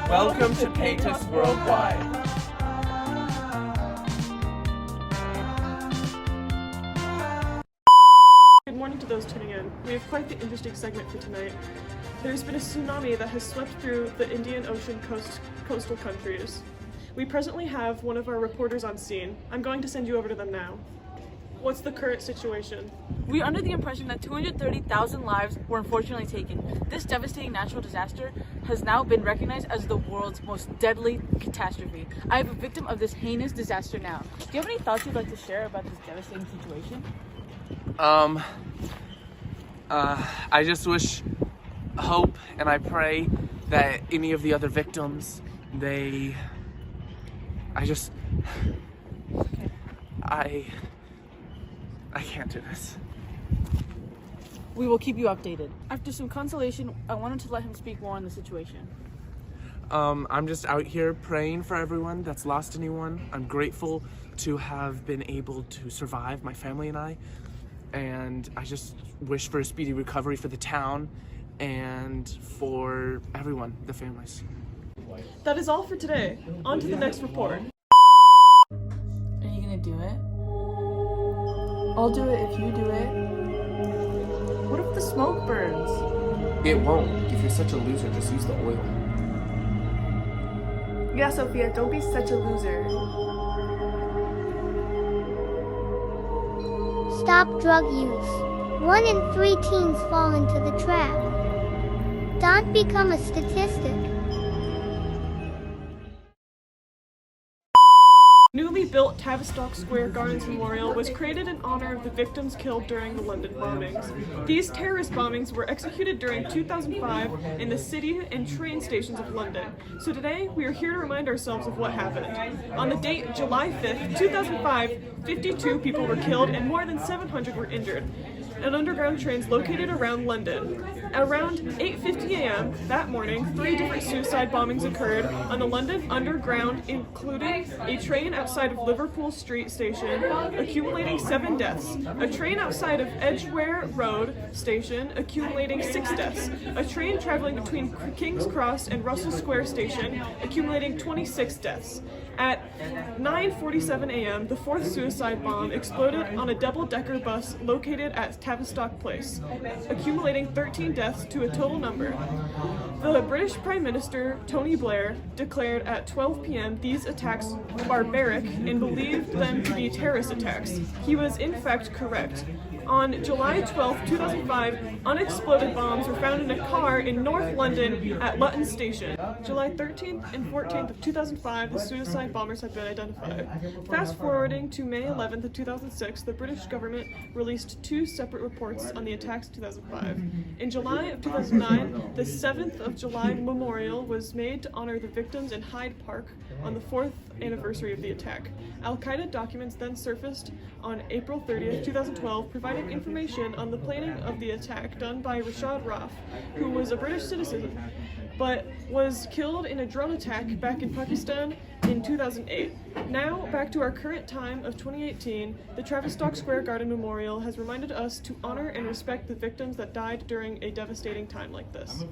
Welcome to PETUS Worldwide. Good morning to those tuning in. We have quite the interesting segment for tonight. There's been a tsunami that has swept through the Indian Ocean coastal countries. We presently have one of our reporters on scene. I'm going to send you over to them now. What's the current situation? We are under the impression that 230,000 lives were unfortunately taken. This devastating natural disaster has now been recognized as the world's most deadly catastrophe. I have a victim of this heinous disaster now. Do you have any thoughts you'd like to share about this devastating situation? I just wish, hope, and I pray that any of the other victims, I can't do this. We will keep you updated. After some consolation, I wanted to let him speak more on the situation. I'm just out here praying for everyone that's lost anyone. I'm grateful to have been able to survive, my family and I. And I just wish for a speedy recovery for the town and for everyone, the families. That is all for today. On to the next report. Are you gonna do it? I'll do it if you do it. What if the smoke burns? It won't. If you're such a loser, just use the oil. Yeah, Sophia, don't be such a loser. Stop drug use. 1 in 3 teens fall into the trap. Don't become a statistic. Newly built Tavistock Square Gardens Memorial was created in honor of the victims killed during the London bombings. These terrorist bombings were executed during 2005 in the city and train stations of London. So today, we are here to remind ourselves of what happened. On the date July 5th, 2005, 52 people were killed and more than 700 were injured on underground trains located around London. At around 8:50 a.m. that morning, 3 different suicide bombings occurred on the London Underground, including a train outside of Liverpool Street Station, accumulating 7 deaths, a train outside of Edgware Road Station, accumulating 6 deaths, a train traveling between King's Cross and Russell Square Station, accumulating 26 deaths. At 9:47 a.m., the 4th suicide bomb exploded on a double-decker bus located at Tavistock Place, accumulating 13 deaths to a total number. The British Prime Minister, Tony Blair, declared at 12 p.m. these attacks barbaric and believed them to be terrorist attacks. He was in fact correct. On July 12, 2005, unexploded bombs were found in a car in North London at Luton Station. July 13th and 14th of 2005, the suicide bombers have been identified. Fast forwarding to May 11th of 2006, the British government released 2 separate reports on the attacks in 2005. In July of 2009, the 7th of July memorial was made to honor the victims in Hyde Park on the 4th anniversary of the attack. Al-Qaeda documents then surfaced on April 30th, 2012, providing information on the planning of the attack done by Rashad Raf, who was a British citizen, but was killed in a drone attack back in Pakistan in 2008. Now, back to our current time of 2018, the Tavistock Square Garden Memorial has reminded us to honor and respect the victims that died during a devastating time like this.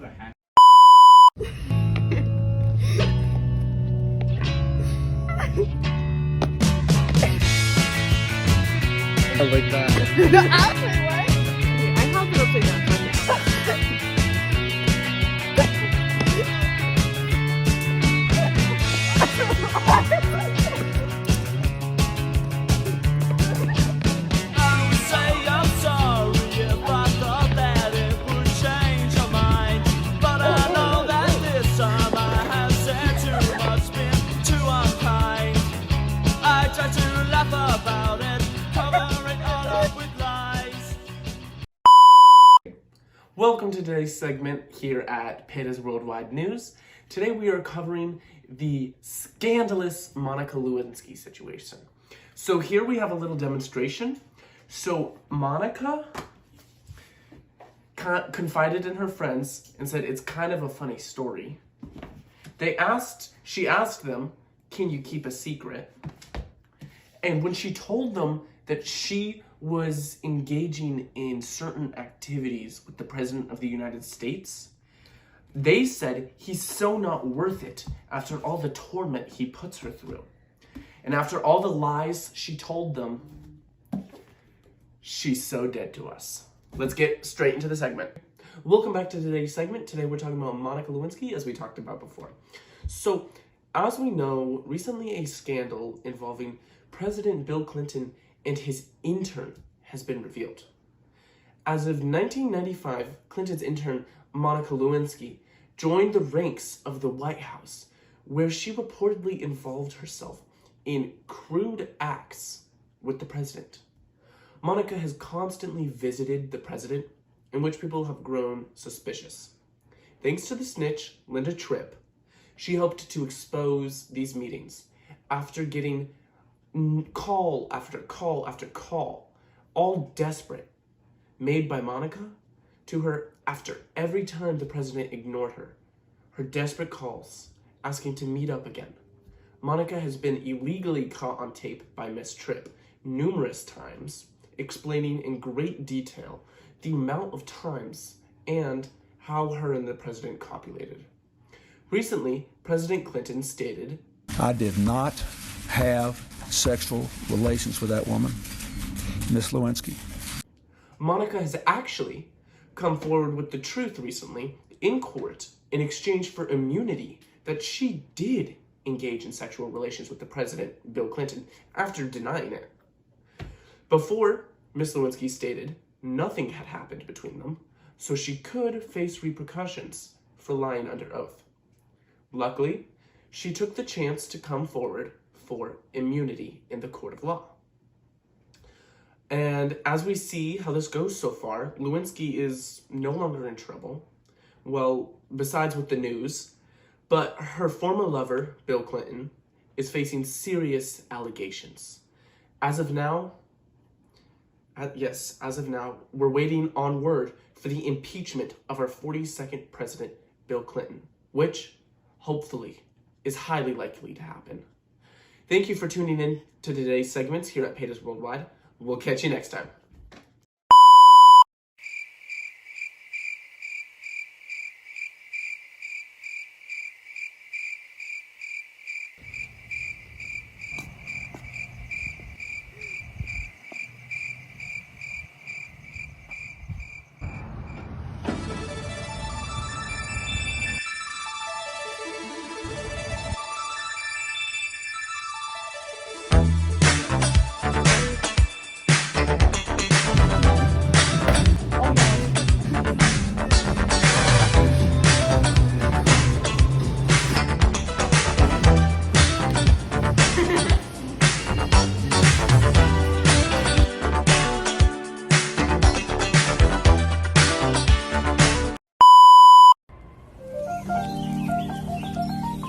I like that. Actually, what? I have it upside down. Welcome to today's segment here at PETUS Worldwide News. Today we are covering the scandalous Monica Lewinsky situation. So here we have a little demonstration. So Monica confided in her friends and said it's kind of a funny story. She asked them, can you keep a secret? And when she told them that she was engaging in certain activities with the President of the United States, They said he's so not worth it after all the torment he puts her through. And after all the lies she told them, she's so dead to us. Let's get straight into the segment. Welcome back to today's segment. Today we're talking about Monica Lewinsky, as we talked about before. So, as we know, recently a scandal involving President Bill Clinton and his intern has been revealed. As of 1995, Clinton's intern, Monica Lewinsky, joined the ranks of the White House, where she reportedly involved herself in crude acts with the president. Monica has constantly visited the president, in which people have grown suspicious. Thanks to the snitch, Linda Tripp, she helped to expose these meetings after getting call after call after call, all desperate, made by Monica to her after every time the president ignored her. Her desperate calls asking to meet up again. Monica has been illegally caught on tape by Miss Tripp numerous times, explaining in great detail the amount of times and how her and the president copulated. Recently, President Clinton stated, "I did not have sexual relations with that woman, Miss Lewinsky." Monica has actually come forward with the truth recently in court in exchange for immunity that she did engage in sexual relations with the president, Bill Clinton, after denying it. Before, Miss Lewinsky stated nothing had happened between them, so she could face repercussions for lying under oath. Luckily, she took the chance to come forward for immunity in the court of law. And as we see how this goes so far, Lewinsky is no longer in trouble. Well, besides with the news, but her former lover, Bill Clinton, is facing serious allegations. As of now, we're waiting on word for the impeachment of our 42nd president, Bill Clinton, which, hopefully, is highly likely to happen. Thank you for tuning in to today's segments here at Peters Worldwide. We'll catch you next time.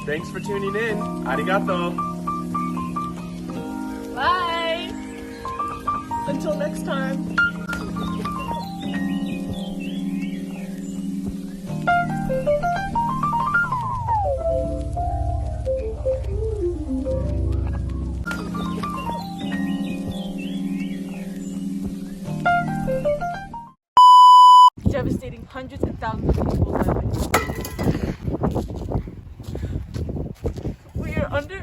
Thanks for tuning in. Arigato. Bye! Until next time. Devastating hundreds and thousands of people's lives. We are under.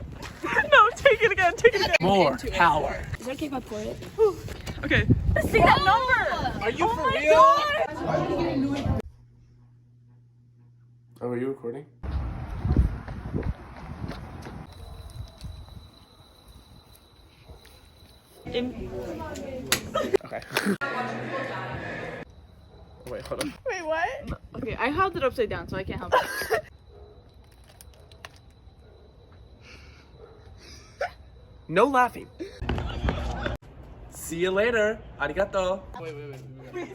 No, take it again, take it again. More power. Is it okay if I pour it? Okay. See that number! Are you for real? Oh, are you recording? Okay. Wait, hold on. Wait, what? Okay, I held it upside down, so I can't help it. No laughing. See you later. Arigato. Wait.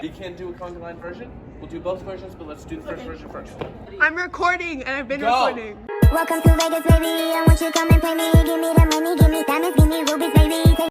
You can't do a conga line version? We'll do both versions, but let's do the first version first. I'm recording and I've been Go. recording. Welcome to Vegas, baby. I want you to come and play me. Give me the money, give me diamonds, give me rubies, baby.